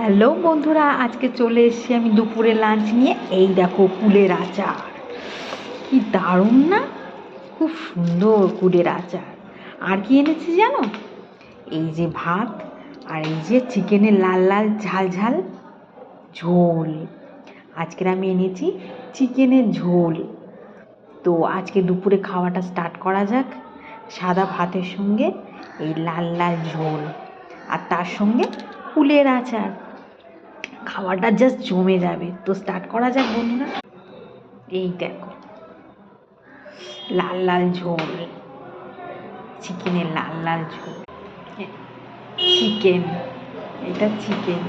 Hello বন্ধুরা, আজকে চলে এসেছি আমি দুপুরে লাঞ্চ নিয়ে। এই দেখো কুলের আচার, কি দারুণ না, খুব সুন্দর কুলের আচার। আর কি এনেছি জানো? এই যে ভাত, আর এই যে চিকেনের লাল লাল ঝাল ঝাল ঝোল। আজকের আমি এনেছি চিকেনের ঝোল। তো আজকে দুপুরে খাওয়াটা স্টার্ট করা যাক। সাদা ভাতের সঙ্গে এই লাল লাল ঝোল, আর তার সঙ্গে কুলের আচার। খাওয়াটা জাস্ট জমে যাবে। তো স্টার্ট করা যাক বন্ধুরা। এই দেখো লাল লাল ঝোল, চিকেনের লাল লাল ঝোল। চিকেন, এটা চিকেন।